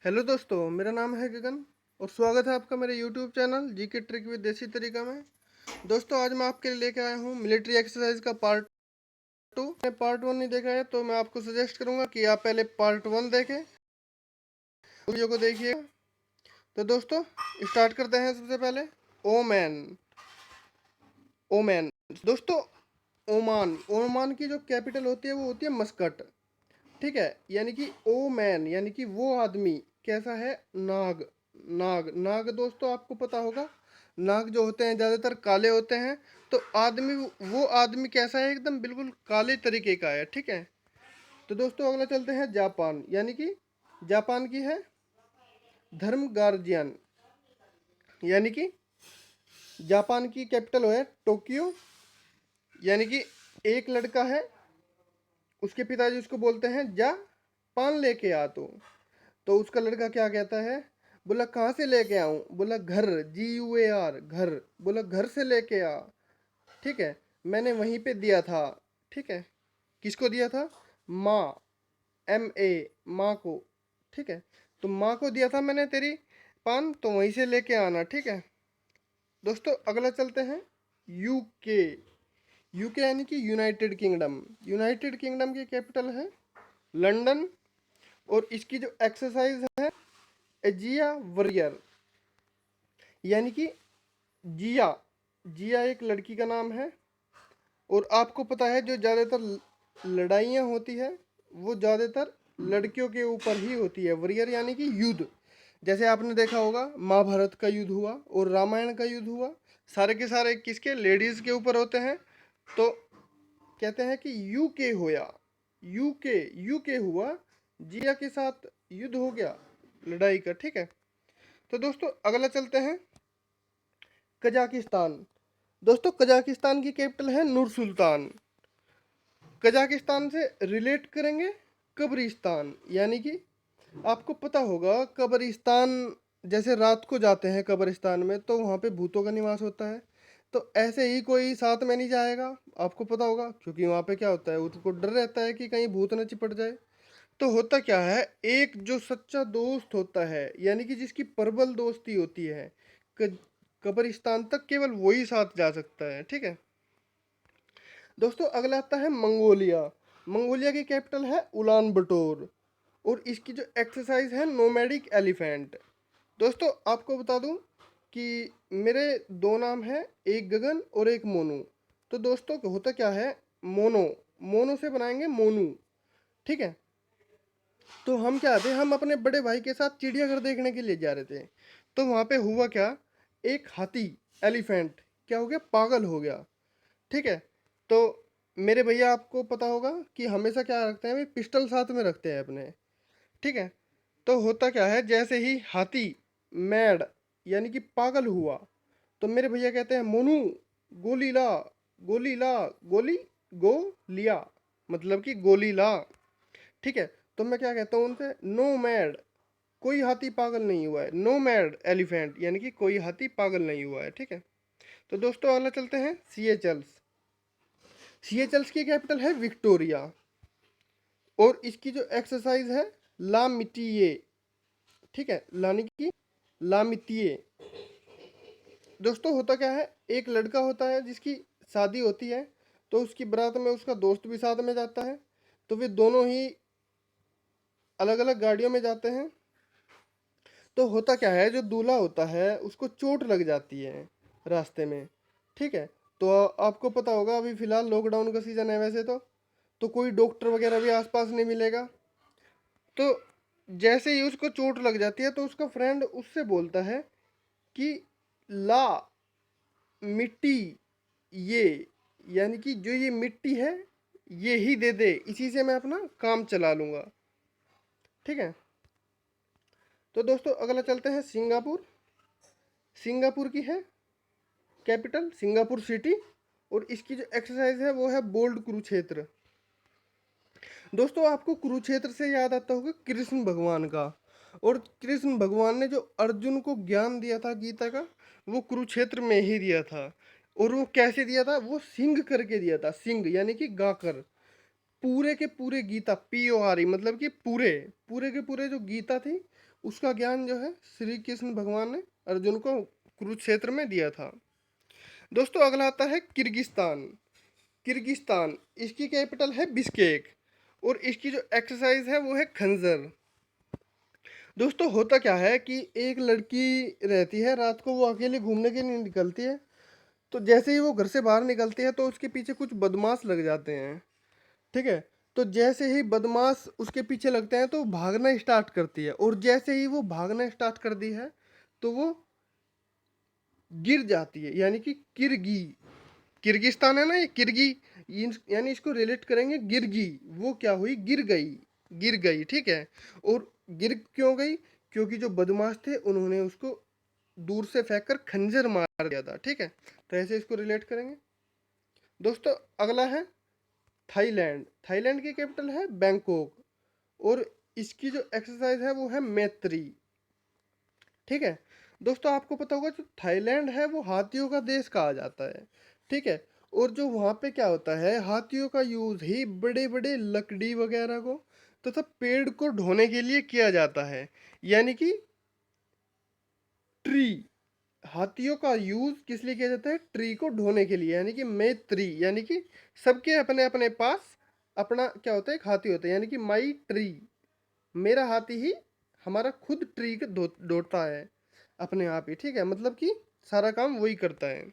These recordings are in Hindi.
हेलो दोस्तों, मेरा नाम है गगन और स्वागत है आपका मेरे YouTube channel GK trick with देसी तरीका में। दोस्तों, आज मैं आपके लिए लेके आया हूँ मिलिट्री एक्सरसाइज का पार्ट 2। मैंने पार्ट 1 नहीं देखा है तो मैं आपको सजेस्ट करूँगा कि आप पहले पार्ट 1 देखें, वीडियो को देखिए। तो दोस्तों, स्टार्ट करते हैं। सबसे पहले ओमैन। ओमैन दोस्तों, ओमान ओमान की जो कैपिटल होती है वो होती है मस्कट। ठीक है, यानी कि ओ मैन यानी कि वो आदमी कैसा है। नाग। नाग नाग दोस्तों, आपको पता होगा नाग जो होते हैं ज़्यादातर काले होते हैं। तो आदमी, वो आदमी कैसा है, एकदम बिल्कुल काले तरीके का है। ठीक है। तो दोस्तों, अगला चलते हैं जापान, यानी कि जापान की है धर्म गार्जियन। यानी कि जापान की कैपिटल है टोक्यो। यानी कि एक लड़का है, उसके पिताजी उसको बोलते हैं जा पान लेके आ। तो उसका लड़का क्या कहता है, बोला कहाँ से लेके आऊं, बोला घर, GUAR घर। बोला घर से लेके आ। ठीक है, मैंने वहीं पे दिया था। ठीक है, किसको दिया था, माँ, MA, माँ को। ठीक है, तो माँ को दिया था मैंने तेरी पान, तो वहीं से लेके आना। ठीक है दोस्तों, अगला चलते हैं यूके। यूके यानी कि यूनाइटेड किंगडम। यूनाइटेड किंगडम की कैपिटल है लंदन। और इसकी जो एक्सरसाइज है एजिया वरियर। यानी कि जिया, जिया एक लड़की का नाम है। और आपको पता है जो ज़्यादातर लड़ाइयाँ होती है वो ज़्यादातर लड़कियों के ऊपर ही होती है। वरियर यानी कि युद्ध। जैसे आपने देखा होगा महाभारत का युद्ध हुआ और रामायण का युद्ध हुआ, सारे के सारे किसके, लेडीज़ के ऊपर होते हैं। तो कहते हैं कि यूके होया, यूके यूके हुआ, जिया के साथ युद्ध हो गया लड़ाई का। ठीक है। तो दोस्तों, अगला चलते हैं कजाकिस्तान। दोस्तों, कजाकिस्तान की कैपिटल है नूर सुल्तान। कजाकिस्तान से रिलेट करेंगे कब्रिस्तान। यानी कि आपको पता होगा कब्रिस्तान, जैसे रात को जाते हैं कब्रिस्तान में तो वहाँ पे भूतों का निवास होता है। तो ऐसे ही कोई साथ में नहीं जाएगा, आपको पता होगा, क्योंकि वहाँ पे क्या होता है, उसको डर रहता है कि कहीं भूत न चिपट जाए। तो होता क्या है, एक जो सच्चा दोस्त होता है, यानी कि जिसकी प्रबल दोस्ती होती है, क- कब्रिस्तान तक केवल वही साथ जा सकता है। ठीक है दोस्तों, अगला आता है मंगोलिया। मंगोलिया की कैपिटल है उलान बटोर। और इसकी जो एक्सरसाइज है नोमैडिक एलिफेंट। दोस्तों, आपको बता दूं कि मेरे दो नाम हैं, एक गगन और एक मोनू। तो दोस्तों, होता क्या है, मोनो, मोनो से बनाएंगे मोनू। ठीक है, तो हम क्या थे, हम अपने बड़े भाई के साथ चिड़ियाघर देखने के लिए जा रहे थे। तो वहाँ पे हुआ क्या, एक हाथी, एलिफेंट क्या हो गया, पागल हो गया। ठीक है, तो मेरे भैया, आपको पता होगा कि हमेशा क्या रखते हैं, पिस्टल साथ में रखते हैं अपने। ठीक है, तो होता क्या है, जैसे ही हाथी मैड यानी कि पागल हुआ, तो मेरे भैया कहते हैं मोनू, गोली ला, गोली ला, गोली गो लिया, मतलब कि गोली ला। ठीक है, तो मैं क्या कहता हूँ उनसे, नो मैड, कोई हाथी पागल नहीं हुआ है। नो मैड एलिफेंट यानी कि कोई हाथी पागल नहीं हुआ है। ठीक है, तो दोस्तों, अगला चलते हैं सीएचएल्स। सीएचएल्स की कैपिटल है विक्टोरिया। और इसकी जो एक्सरसाइज है ला मिटिए। ठीक है, लानी की ला मिटिए। दोस्तों, होता क्या है, एक लड़का होता है जिसकी शादी होती है, तो उसकी बारात में उसका दोस्त भी साथ में जाता है। तो वे दोनों ही अलग अलग गाड़ियों में जाते हैं। तो होता क्या है, जो दूल्हा होता है उसको चोट लग जाती है रास्ते में। ठीक है, तो आपको पता होगा अभी फिलहाल लॉकडाउन का सीजन है वैसे तो कोई डॉक्टर वगैरह भी आसपास नहीं मिलेगा। तो जैसे ही उसको चोट लग जाती है तो उसका फ्रेंड उससे बोलता है कि ला मिट्टी ये, यानी कि जो ये मिट्टी है ये ही दे दे, इसी से मैं अपना काम चला लूँगा। ठीक है, तो दोस्तों, अगला चलते हैं सिंगापुर। सिंगापुर की है कैपिटल सिंगापुर सिटी। और इसकी जो एक्सरसाइज है वो है बोल्ड कुरुक्षेत्र। दोस्तों, आपको कुरुक्षेत्र से याद आता होगा कृष्ण भगवान का। और कृष्ण भगवान ने जो अर्जुन को ज्ञान दिया था गीता का, वो कुरुक्षेत्र में ही दिया था। और वो कैसे दिया था, वो सिंग करके दिया था, सिंग यानी कि गाकर। पूरे के पूरे गीता, PORE मतलब कि पूरे पूरे के पूरे जो गीता थी उसका ज्ञान जो है श्री कृष्ण भगवान ने अर्जुन को कुरुक्षेत्र में दिया था। दोस्तों अगला आता है किर्गिस्तान। किर्गिस्तान, इसकी कैपिटल है बिश्केक और इसकी जो एक्सरसाइज है वो है खंजर। दोस्तों होता क्या है कि एक लड़की रहती है, रात को वो अकेले घूमने के लिए निकलती है। तो जैसे ही वो घर से बाहर निकलती है तो उसके पीछे कुछ बदमाश लग जाते हैं। ठीक है। तो जैसे ही बदमाश उसके पीछे लगते हैं तो वो भागना स्टार्ट करती है, और जैसे ही वो भागना स्टार्ट कर दी है तो वो गिर जाती है, यानी कि किरगी। किर्गिस्तान है ना ये किरगी, यानी इसको रिलेट करेंगे गिरगी। वो क्या हुई, गिर गई, गिर गई। ठीक है। और गिर क्यों गई, क्योंकि जो बदमाश थे उन्होंने उसको दूर से फेंक कर खंजर मार दिया था। ठीक है। तो ऐसे इसको रिलेट करेंगे। दोस्तों अगला है थाईलैंड। थाईलैंड की कैपिटल है बैंकॉक और इसकी जो एक्सरसाइज है वो है मैत्री। ठीक है। दोस्तों आपको पता होगा जो थाईलैंड है वो हाथियों का देश कहा जाता है। ठीक है। और जो वहाँ पे क्या होता है, हाथियों का यूज ही बड़े बड़े लकड़ी वगैरह को तथा पेड़ को ढोने के लिए किया जाता है, यानी कि ट्री। हाथियों का यूज किस लिए किया जाता है, ट्री को ढोने के लिए, यानी कि मैत्री, यानी कि सबके अपने अपने पास अपना क्या होता है, एक हाथी होता है, यानी कि माई ट्री, मेरा हाथी ही हमारा खुद ट्री को ढोता है अपने आप ही। ठीक है। मतलब कि सारा काम वही करता है।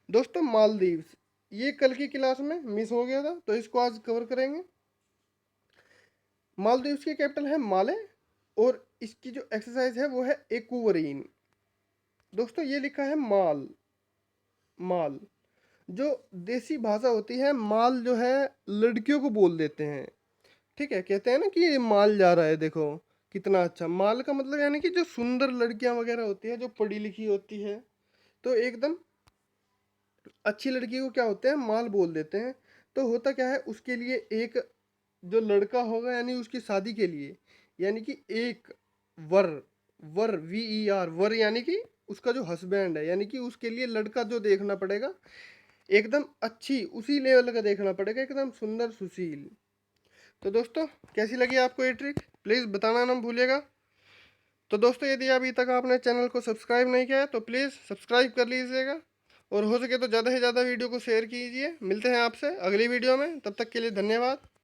दोस्तों मालदीव्स, ये कल की क्लास में मिस हो गया था तो इसको आज कवर करेंगे। मालदीव्स की कैपिटल है माले और इसकी जो एक्सरसाइज है वो है एक्वरीन। दोस्तों ये लिखा है माल, माल। जो देसी भाषा होती है, माल जो है लड़कियों को बोल देते हैं। ठीक है। कहते हैं ना कि ये माल जा रहा है, देखो कितना अच्छा। माल का मतलब यानी कि जो सुंदर लड़कियां वगैरह होती है, जो पढ़ी लिखी होती है, तो एकदम अच्छी लड़की को क्या होते हैं, माल बोल देते हैं। तो होता क्या है, उसके लिए एक जो लड़का होगा, यानी उसकी शादी के लिए, यानी कि एक वर, वर VER, वर यानी कि उसका जो हस्बैंड है, यानी कि उसके लिए लड़का जो देखना पड़ेगा एकदम अच्छी उसी लेवल का देखना पड़ेगा, एकदम सुंदर सुशील। तो दोस्तों कैसी लगी आपको ये ट्रिक, प्लीज़ बताना ना भूलिएगा। तो दोस्तों यदि अभी तक आपने चैनल को सब्सक्राइब नहीं किया है तो प्लीज़ सब्सक्राइब कर लीजिएगा, और हो सके तो ज़्यादा से ज़्यादा वीडियो को शेयर कीजिए। मिलते हैं आपसे अगली वीडियो में, तब तक के लिए धन्यवाद।